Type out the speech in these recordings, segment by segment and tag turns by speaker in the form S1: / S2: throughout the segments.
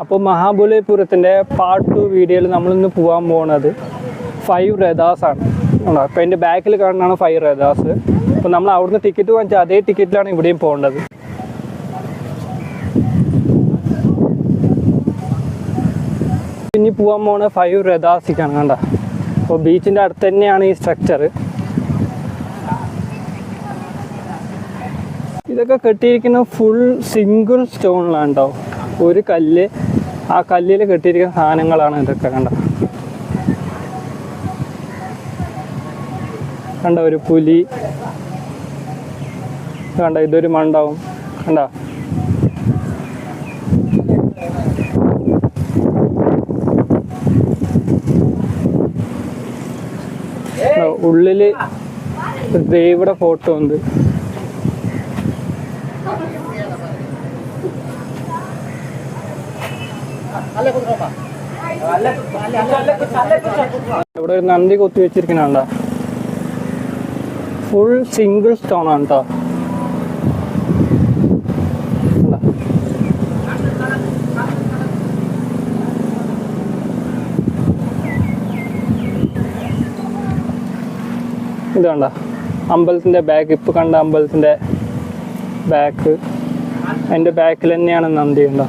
S1: അപ്പോൾ മഹാബലിപുരത്തിൻ്റെ പാർട്ട് 2 വീഡിയോയിൽ നമ്മളിന്ന് പോകാൻ പോകുന്നത് 5 രഥാസാണ്. അപ്പോൾ എൻ്റെ ബാക്കിൽ കാണുന്നതാണ് 5 രഥാസ്. അപ്പോൾ നമ്മൾ അവിടുന്ന് ടിക്കറ്റ് വാങ്ങിച്ചാൽ അതേ ടിക്കറ്റിലാണ് ഇവിടെയും പോകേണ്ടത്. ഇനി പോകാൻ പോകുന്നത് 5 രഥാസിക്കാണ്. കണ്ട, അപ്പോൾ ബീച്ചിൻ്റെ അടുത്ത് തന്നെയാണ് ഈ സ്ട്രക്ചർ. ഇതൊക്കെ കെട്ടിയിരിക്കുന്നത് ഫുൾ സിംഗിൾ സ്റ്റോണിലാണ് കേട്ടോ. ഒരു കല്ല്, ആ കല്ലിൽ കെട്ടിയിരിക്കുന്ന സാധനങ്ങളാണ് ഇതൊക്കെ. കണ്ട ഒരു പുലി, കണ്ട ഇതൊരു മണ്ടാവും. കണ്ട ഉള്ളില് ഒരു ദേവിയുടെ ഫോട്ടോ ഉണ്ട്. ഇവിടെ ഒരു നന്ദി കൊത്തി വെച്ചിരിക്കുന്നുണ്ടോ. ഫുൾ സിംഗിൾ സ്റ്റോൺ ആണ് കേട്ടോ. ഇത് കണ്ട അമ്പലത്തിൻ്റെ ബാക്ക്, ഇപ്പം കണ്ട അമ്പലത്തിൻ്റെ ബാക്ക്, അതിൻ്റെ ബാക്കിൽ തന്നെയാണ് നന്ദി. ഉണ്ടോ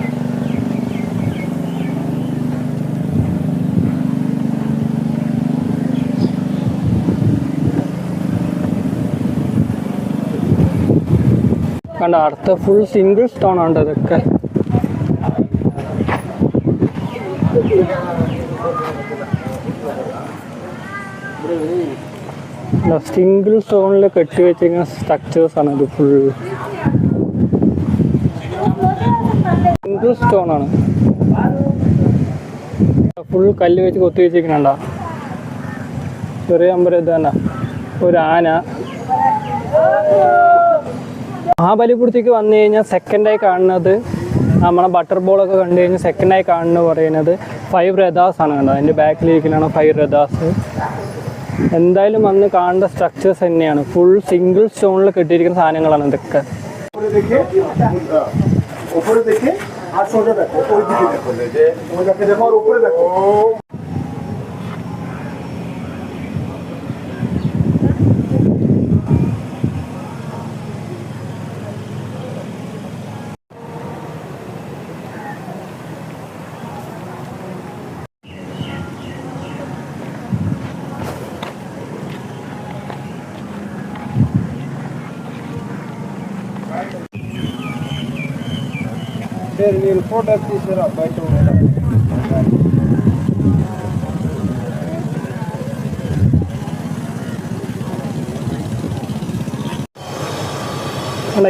S1: കണ്ട, അടുത്ത ഫുൾ സിംഗിൾ സ്റ്റോൺ ആണ് ഇതൊക്കെ. സിംഗിൾ സ്റ്റോണിൽ കെട്ടി വെച്ചിരിക്കുന്ന സ്ട്രക്ചേഴ്സ് ആണ് ഇത്. ഫുൾ സിംഗിൾ സ്റ്റോൺ ആണ്. ഫുൾ കല്ല് വെച്ച് കൊത്തി വെച്ചിരിക്കുന്നുണ്ടോ. ചെറിയ അമ്പലം ഇത് തന്നെ. ഒരു ആന. മഹാബലിപുരത്തേക്ക് വന്നു കഴിഞ്ഞാൽ സെക്കൻഡായി കാണുന്നത്, നമ്മളെ ബട്ടർ ബോളൊക്കെ കണ്ടു കഴിഞ്ഞാൽ സെക്കൻഡായി കാണുന്നത് പറയുന്നത് 5 രഥാസ് ആണ്. കണ്ടത് അതിൻ്റെ ബാക്കിലിരിക്കുന്നതാണ് 5 രഥാസ്. എന്തായാലും വന്ന് കാണേണ്ട സ്ട്രക്ചേഴ്സ് തന്നെയാണ്. ഫുൾ സിംഗിൾ സ്റ്റോണിൽ കെട്ടിയിരിക്കുന്ന സാധനങ്ങളാണ് ഇതൊക്കെ.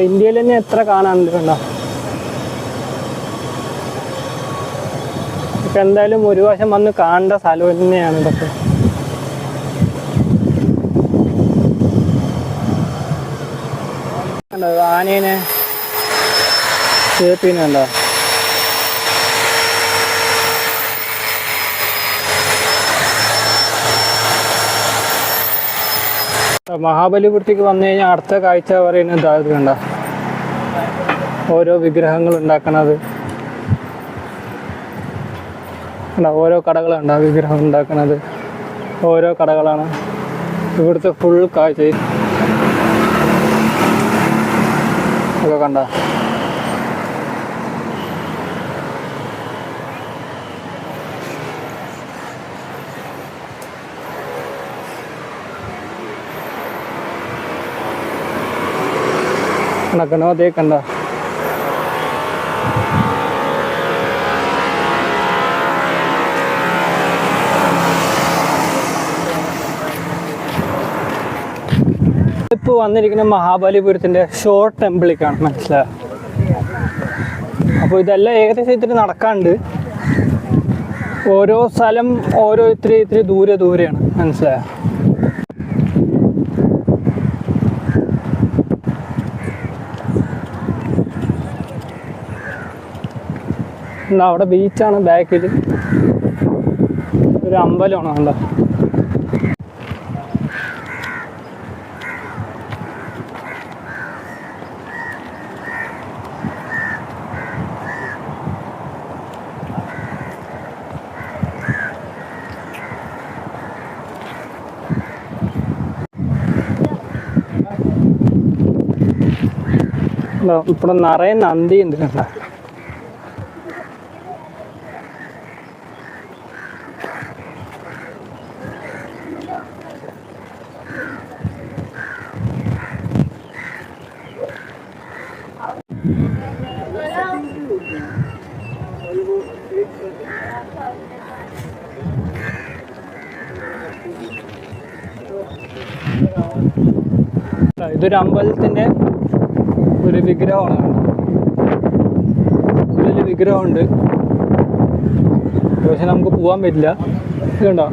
S1: ഇന്ത്യയിൽ തന്നെ എത്ര കാണാനുണ്ട്. കണ്ടോ, ഇതൊക്കെ എന്തായാലും ഒരു വശം വന്ന് കാണേണ്ട സ്ഥലം തന്നെയാണ് ഇതൊക്കെ. കണ്ടോ ആനേനെ ചേപ്പിനുണ്ടോ. മഹാബലിപുരത്തേക്ക് വന്നു കഴിഞ്ഞാൽ അടുത്ത കാഴ്ച പറയുന്നത് ഇത് കണ്ട, ഓരോ വിഗ്രഹങ്ങൾ ഉണ്ടാക്കണത്. ഓരോ കടകളുണ്ട് ആ വിഗ്രഹം ഉണ്ടാക്കുന്നത്. ഓരോ കടകളാണ് ഇവിടുത്തെ ഫുൾ കാഴ്ച. ഒക്കെ കണ്ട, കണക്കണോ അതേ കണ്ട. ഇപ്പോൾ വന്നിരിക്കുന്ന മഹാബലിപുരത്തിൻ്റെ ഷോർ ടെമ്പിളിലേക്കാണ്, മനസ്സിലായോ? അപ്പോൾ ഇതെല്ലാം ഏകദേശം ഇത്തിരി നടക്കാണ്ട്, ഓരോ സ്ഥലം ഓരോ ഇത്തിരി ദൂരെയാണ്, മനസ്സിലായോ? അവിടെ ബീച്ചാണ്, ബാക്കിൽ ഒരു അമ്പലമാണ് കണ്ടോ. ഇവിടെ നിറയെ നന്ദി ഉണ്ട് കണ്ട. ഇതൊരു അമ്പലത്തിൻ്റെ ഒരു വിഗ്രഹമാണ്, ഇതിൽ വിഗ്രഹമുണ്ട്, പക്ഷെ നമുക്ക് പോകാൻ പറ്റില്ല. ഇതുണ്ടോ,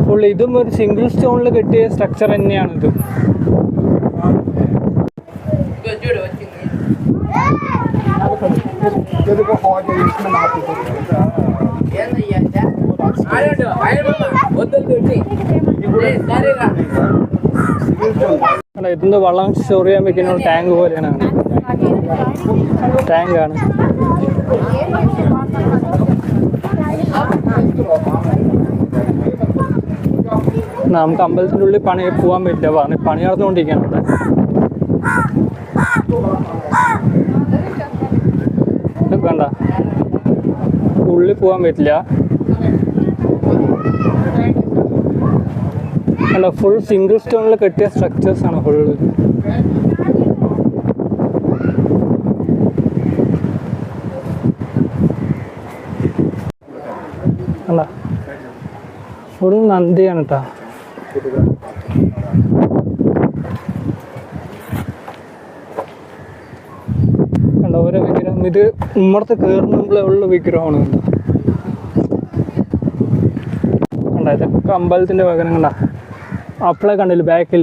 S1: ഫുൾ ഇതും ഒരു സിംഗിൾ സ്റ്റോണിൽ കെട്ടിയ സ്ട്രക്ചർ തന്നെയാണ് ഇത്. ഇതിന്ന് വെള്ളം സ്റ്റോർ ചെയ്യാൻ വെക്കുന്ന ടാങ്ക് പോലെയാണ്, ടാങ്കാണ്. നമുക്ക് അമ്പലത്തിൻ്റെ ഉള്ളിൽ പോകാൻ പറ്റില്ല, പണി നടന്നുകൊണ്ടിരിക്കുകയാണ് ഇവിടെ. കണ്ട, ഉള്ളിൽ പോകാൻ പറ്റില്ല. അല്ല, ഫുൾ സിംഗിൾ സ്റ്റോണിൽ കെട്ടിയ സ്ട്രക്ചേഴ്സ് ആണ് ഫുള്ള്. അല്ല, ഫുൾ നന്ദിയാണ് കേട്ടോ. കണ്ട ഓരോ വിഗ്രഹം, ഇത് ഉമ്മറത്ത് കയറുമ്പോഴേ ഉള്ള വിഗ്രഹമാണ്. കണ്ട ഇതൊക്കെ അമ്പലത്തിൻ്റെ പകരം. കണ്ട അപ്പളെ കണ്ടില്ല ബാക്കിൽ,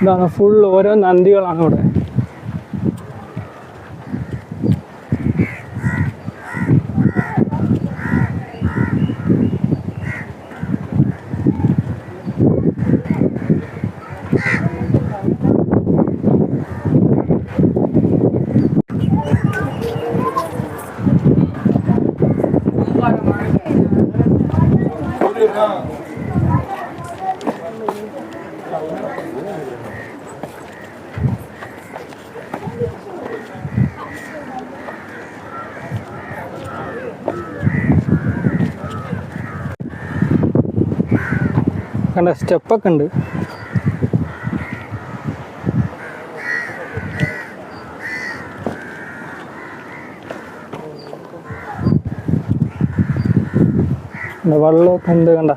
S1: ഇതാണ് ഫുൾ ഓരോ നന്ദികളാണ് ഇവിടെ. കണ്ട സ്റ്റെപ്പൊക്കെ ഉണ്ട്. വെള്ളമൊക്കെ ഉണ്ട് കണ്ട.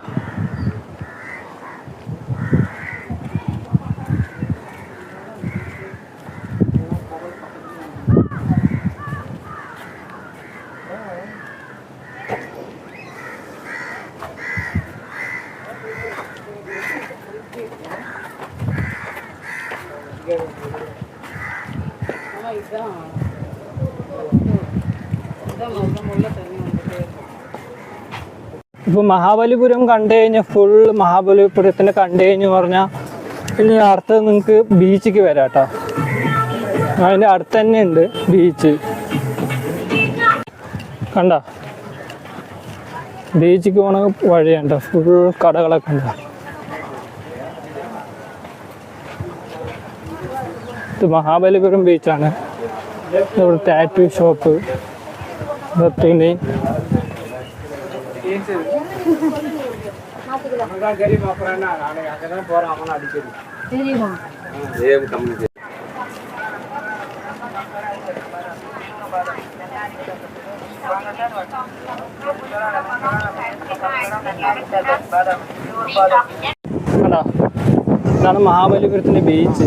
S1: ഇപ്പോൾ മഹാബലിപുരം കണ്ടു കഴിഞ്ഞാൽ ഫുൾ മഹാബലിപുരത്തിൻ്റെ കണ്ടു കഴിഞ്ഞ് പറഞ്ഞാൽ ഇനി അടുത്ത് നിങ്ങൾക്ക് ബീച്ചിക്ക് വരാം കേട്ടോ. അതിൻ്റെ അടുത്ത് തന്നെ ഉണ്ട് ബീച്ച്. കണ്ട ബീച്ചിക്ക് പോണ വഴിയുണ്ട്, ഫുൾ കടകളൊക്കെ ഉണ്ട്. ഇത് മഹാബലിപുരം ബീച്ചാണ്. ഇവിടെ ടാറ്റു ഷോപ്പ്, തുണി. ഇതാണ് മഹാബലിപുരത്തിൻ്റെ ബീച്ച്.